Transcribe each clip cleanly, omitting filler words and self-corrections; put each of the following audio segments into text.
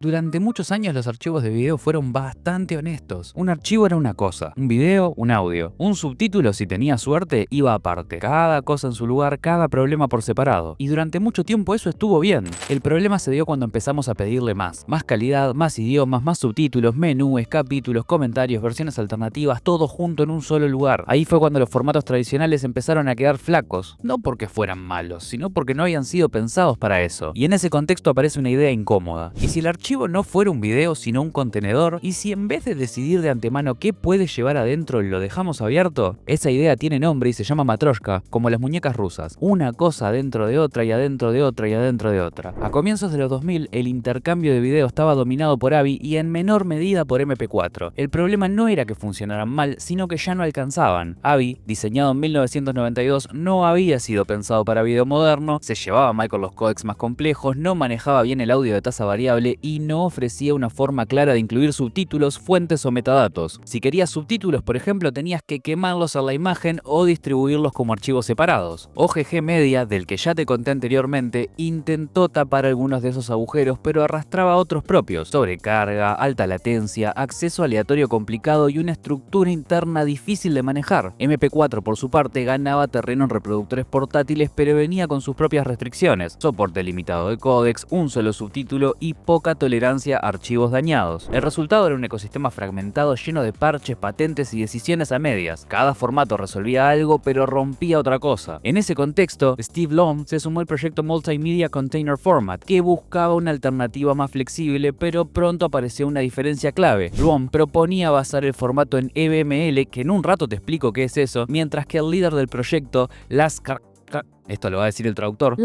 Durante muchos años los archivos de video fueron bastante honestos. Un archivo era una cosa, un video, un audio. Un subtítulo, si tenía suerte, iba aparte. Cada cosa en su lugar, cada problema por separado. Y durante mucho tiempo eso estuvo bien. El problema se dio cuando empezamos a pedirle más. Más calidad, más idiomas, más subtítulos, menús, capítulos, comentarios, versiones alternativas, todo junto en un solo lugar. Ahí fue cuando los formatos tradicionales empezaron a quedar flacos. No porque fueran malos, sino porque no habían sido pensados para eso. Y en ese contexto aparece una idea incómoda. ¿Y si el archivo no fuera un video sino un contenedor? ¿Y si en vez de decidir de antemano qué puede llevar adentro lo dejamos abierto? Esa idea tiene nombre y se llama Matroshka, como las muñecas rusas. Una cosa dentro de otra y adentro de otra y adentro de otra. A comienzos de los 2000 el intercambio de video estaba dominado por AVI y en menor medida por MP4. El problema no era que funcionaran mal, sino que ya no alcanzaban. AVI, diseñado en 1992, no había sido pensado para video moderno, se llevaba mal con los códecs más complejos, no manejaba bien el audio de tasa variable y no ofrecía una forma clara de incluir subtítulos, fuentes o metadatos. Si querías subtítulos, por ejemplo, tenías que quemarlos a la imagen o distribuirlos como archivos separados. OGG Media, del que ya te conté anteriormente, intentó tapar algunos de esos agujeros, pero arrastraba otros propios: sobrecarga, alta latencia, acceso aleatorio complicado y una estructura interna difícil de manejar. MP4, por su parte, ganaba terreno en reproductores portátiles, pero venía con sus propias restricciones: soporte limitado de códecs, un solo subtítulo y poca tolerancia a archivos dañados. El resultado era un ecosistema fragmentado lleno de parches, patentes y decisiones a medias. Cada formato resolvía algo pero rompía otra cosa. En ese contexto, Steve Lom se sumó al proyecto Multimedia Container Format, que buscaba una alternativa más flexible, pero pronto apareció una diferencia clave. Lom proponía basar el formato en EBML, que en un rato te explico qué es eso, mientras que el líder del proyecto, esto lo va a decir el traductor,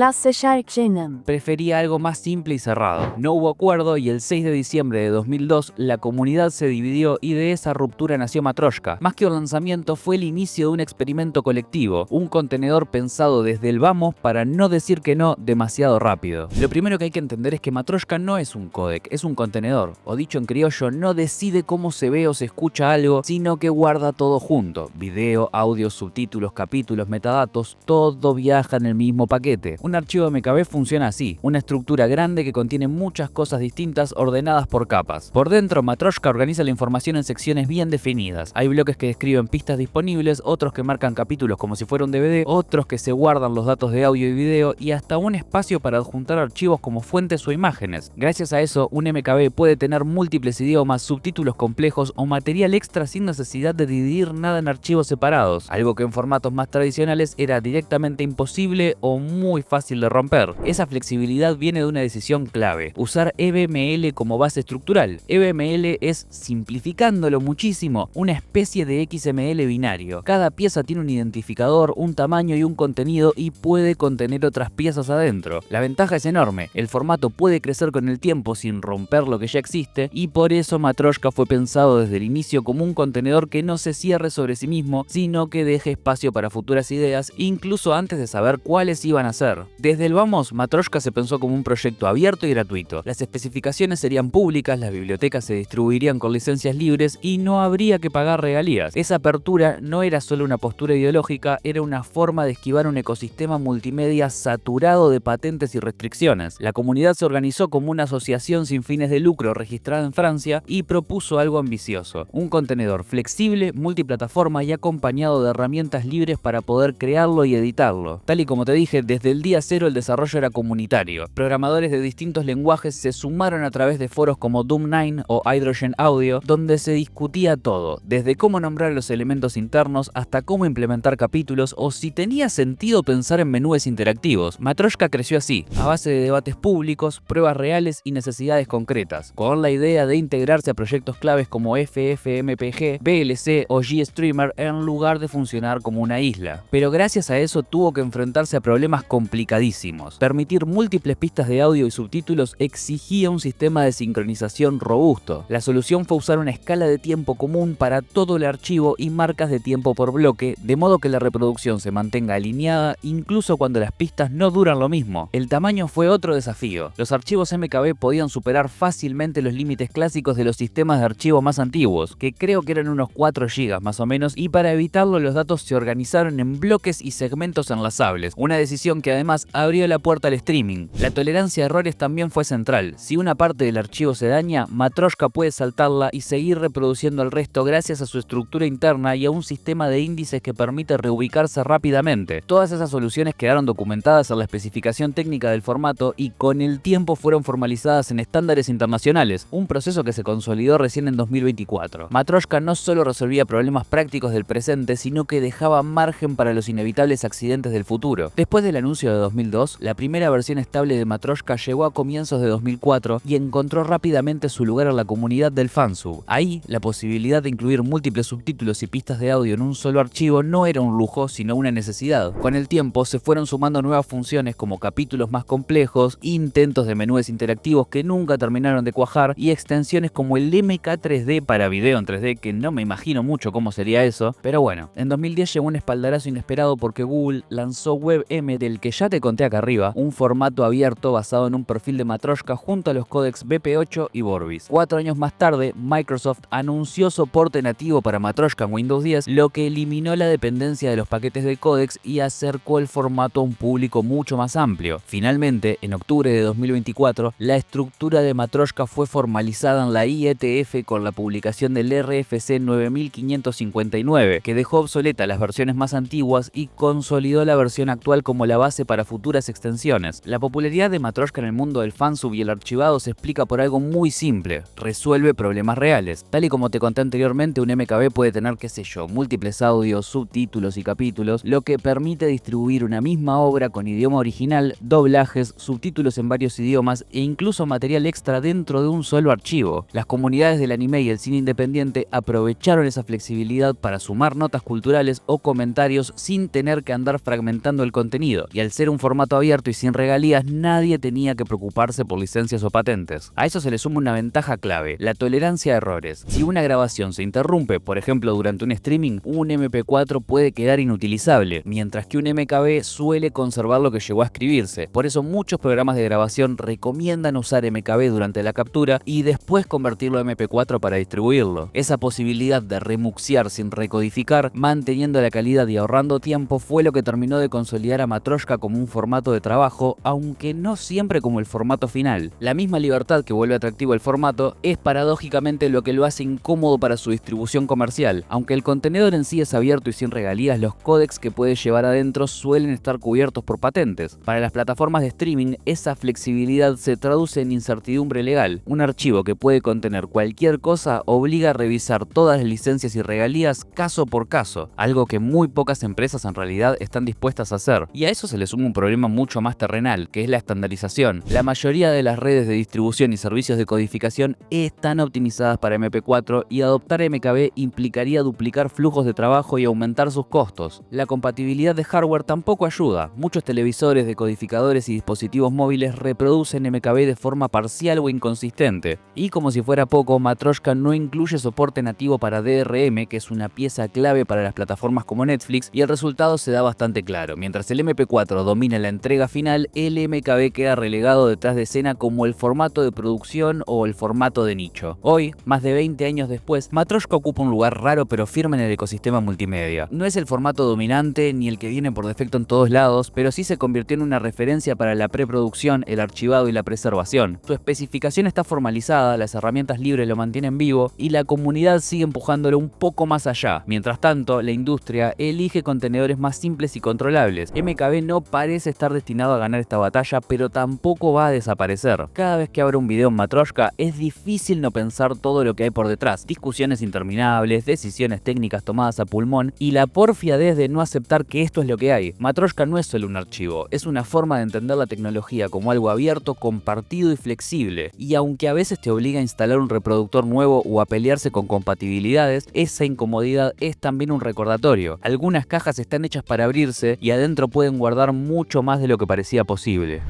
prefería algo más simple y cerrado. No hubo acuerdo y el 6 de diciembre de 2002 la comunidad se dividió y de esa ruptura nació Matroshka. Más que un lanzamiento, fue el inicio de un experimento colectivo, un contenedor pensado desde el vamos para no decir que no demasiado rápido. Lo primero que hay que entender es que Matroshka no es un códec, es un contenedor, o dicho en criollo, no decide cómo se ve o se escucha algo, sino que guarda todo junto: video, audio, subtítulos, capítulos, metadatos, todo viaja en el mismo paquete. Un archivo MKB funciona así: una estructura grande que contiene muchas cosas distintas ordenadas por capas. Por dentro, Matroshka organiza la información en secciones bien definidas. Hay bloques que describen pistas disponibles, otros que marcan capítulos como si fuera un DVD, otros que se guardan los datos de audio y video, y hasta un espacio para adjuntar archivos como fuentes o imágenes. Gracias a eso, un MKB puede tener múltiples idiomas, subtítulos complejos o material extra sin necesidad de dividir nada en archivos separados, algo que en formatos más tradicionales era directamente imposible o muy fácil de romper. Esa flexibilidad viene de una decisión clave: usar EBML como base estructural. EBML es, simplificándolo muchísimo, una especie de XML binario. Cada pieza tiene un identificador, un tamaño y un contenido, y puede contener otras piezas adentro. La ventaja es enorme: el formato puede crecer con el tiempo sin romper lo que ya existe, y por eso Matroshka fue pensado desde el inicio como un contenedor que no se cierre sobre sí mismo, sino que deje espacio para futuras ideas, incluso antes de saber cuáles iban a ser. Desde el vamos, Matroshka se pensó como un proyecto abierto y gratuito. Las especificaciones serían públicas, las bibliotecas se distribuirían con licencias libres y no habría que pagar regalías. Esa apertura no era solo una postura ideológica, era una forma de esquivar un ecosistema multimedia saturado de patentes y restricciones. La comunidad se organizó como una asociación sin fines de lucro registrada en Francia y propuso algo ambicioso: un contenedor flexible, multiplataforma y acompañado de herramientas libres para poder crearlo y editarlo. Tal y como te dije, desde el día cero el desarrollo era comunitario. Programadores de distintos lenguajes se sumaron a través de foros como Doom9 o Hydrogen Audio, donde se discutía todo, desde cómo nombrar los elementos internos hasta cómo implementar capítulos o si tenía sentido pensar en menús interactivos. Matroshka creció así, a base de debates públicos, pruebas reales y necesidades concretas, con la idea de integrarse a proyectos claves como FFmpeg, VLC o GStreamer en lugar de funcionar como una isla. Pero gracias a eso tuvo que enfrentarse a problemas complicadísimos. Permitir múltiples pistas de audio y subtítulos exigía un sistema de sincronización robusto. La solución fue usar una escala de tiempo común para todo el archivo y marcas de tiempo por bloque, de modo que la reproducción se mantenga alineada incluso cuando las pistas no duran lo mismo. El tamaño fue otro desafío. Los archivos MKB podían superar fácilmente los límites clásicos de los sistemas de archivo más antiguos, que creo que eran unos 4 GB más o menos, y para evitarlo los datos se organizaron en bloques y segmentos enlazables. controlables, una decisión que además abrió la puerta al streaming. La tolerancia a errores también fue central. Si una parte del archivo se daña, Matroska puede saltarla y seguir reproduciendo el resto gracias a su estructura interna y a un sistema de índices que permite reubicarse rápidamente. Todas esas soluciones quedaron documentadas en la especificación técnica del formato y con el tiempo fueron formalizadas en estándares internacionales, un proceso que se consolidó recién en 2024. Matroska no solo resolvía problemas prácticos del presente, sino que dejaba margen para los inevitables accidentes del futuro. Después del anuncio de 2002, la primera versión estable de Matroska llegó a comienzos de 2004 y encontró rápidamente su lugar en la comunidad del fansub. Ahí, la posibilidad de incluir múltiples subtítulos y pistas de audio en un solo archivo no era un lujo, sino una necesidad. Con el tiempo se fueron sumando nuevas funciones como capítulos más complejos, intentos de menús interactivos que nunca terminaron de cuajar y extensiones como el MK3D para video en 3D, que no me imagino mucho cómo sería eso, pero bueno. En 2010 llegó un espaldarazo inesperado porque Google lanzó WebM, del que ya te conté acá arriba, un formato abierto basado en un perfil de Matroska junto a los códecs BP8 y Vorbis. 4 años más tarde, Microsoft anunció soporte nativo para Matroska en Windows 10, lo que eliminó la dependencia de los paquetes de códecs y acercó el formato a un público mucho más amplio. Finalmente, en octubre de 2024, la estructura de Matroska fue formalizada en la IETF con la publicación del RFC 9559, que dejó obsoleta las versiones más antiguas y consolidó la versión actual como la base para futuras extensiones. La popularidad de Matroska en el mundo del fansub y el archivado se explica por algo muy simple: resuelve problemas reales. Tal y como te conté anteriormente, un MKB puede tener, qué sé yo, múltiples audios, subtítulos y capítulos, lo que permite distribuir una misma obra con idioma original, doblajes, subtítulos en varios idiomas e incluso material extra dentro de un solo archivo. Las comunidades del anime y el cine independiente aprovecharon esa flexibilidad para sumar notas culturales o comentarios sin tener que andar fragmentando el contenido, y al ser un formato abierto y sin regalías, nadie tenía que preocuparse por licencias o patentes. A eso se le suma una ventaja clave: la tolerancia a errores. Si una grabación se interrumpe, por ejemplo durante un streaming, un MP4 puede quedar inutilizable, mientras que un MKB suele conservar lo que llegó a escribirse. Por eso muchos programas de grabación recomiendan usar MKB durante la captura y después convertirlo a MP4 para distribuirlo. Esa posibilidad de remuxear sin recodificar, manteniendo la calidad y ahorrando tiempo, fue lo que terminó de consolidar a Matroska como un formato de trabajo, aunque no siempre como el formato final. La misma libertad que vuelve atractivo el formato es paradójicamente lo que lo hace incómodo para su distribución comercial. Aunque el contenedor en sí es abierto y sin regalías, los códecs que puede llevar adentro suelen estar cubiertos por patentes. Para las plataformas de streaming, esa flexibilidad se traduce en incertidumbre legal. Un archivo que puede contener cualquier cosa obliga a revisar todas las licencias y regalías caso por caso, algo que muy pocas empresas en realidad están dispuestas a hacer. Y a eso se le suma un problema mucho más terrenal, que es la estandarización. La mayoría de las redes de distribución y servicios de codificación están optimizadas para MP4 y adoptar MKB implicaría duplicar flujos de trabajo y aumentar sus costos. La compatibilidad de hardware tampoco ayuda. Muchos televisores, decodificadores y dispositivos móviles reproducen MKB de forma parcial o inconsistente. Y como si fuera poco, Matroska no incluye soporte nativo para DRM, que es una pieza clave para las plataformas como Netflix, y el resultado se da bastante claro. Mientras el MP4 domina la entrega final, el MKB queda relegado detrás de escena como el formato de producción o el formato de nicho. Hoy, más de 20 años después, Matroska ocupa un lugar raro pero firme en el ecosistema multimedia. No es el formato dominante ni el que viene por defecto en todos lados, pero sí se convirtió en una referencia para la preproducción, el archivado y la preservación. Su especificación está formalizada, las herramientas libres lo mantienen vivo y la comunidad sigue empujándolo un poco más allá. Mientras tanto, la industria elige contenedores más simples y controlables. MKB no parece estar destinado a ganar esta batalla, pero tampoco va a desaparecer. Cada vez que abro un video en Matroska es difícil no pensar todo lo que hay por detrás: discusiones interminables, decisiones técnicas tomadas a pulmón y la porfiadez de no aceptar que esto es lo que hay. Matroska no es solo un archivo, es una forma de entender la tecnología como algo abierto, compartido y flexible. Y aunque a veces te obliga a instalar un reproductor nuevo o a pelearse con compatibilidades, esa incomodidad es también un recordatorio. Algunas cajas están hechas para abrirse y adentro pueden guardar mucho más de lo que parecía posible.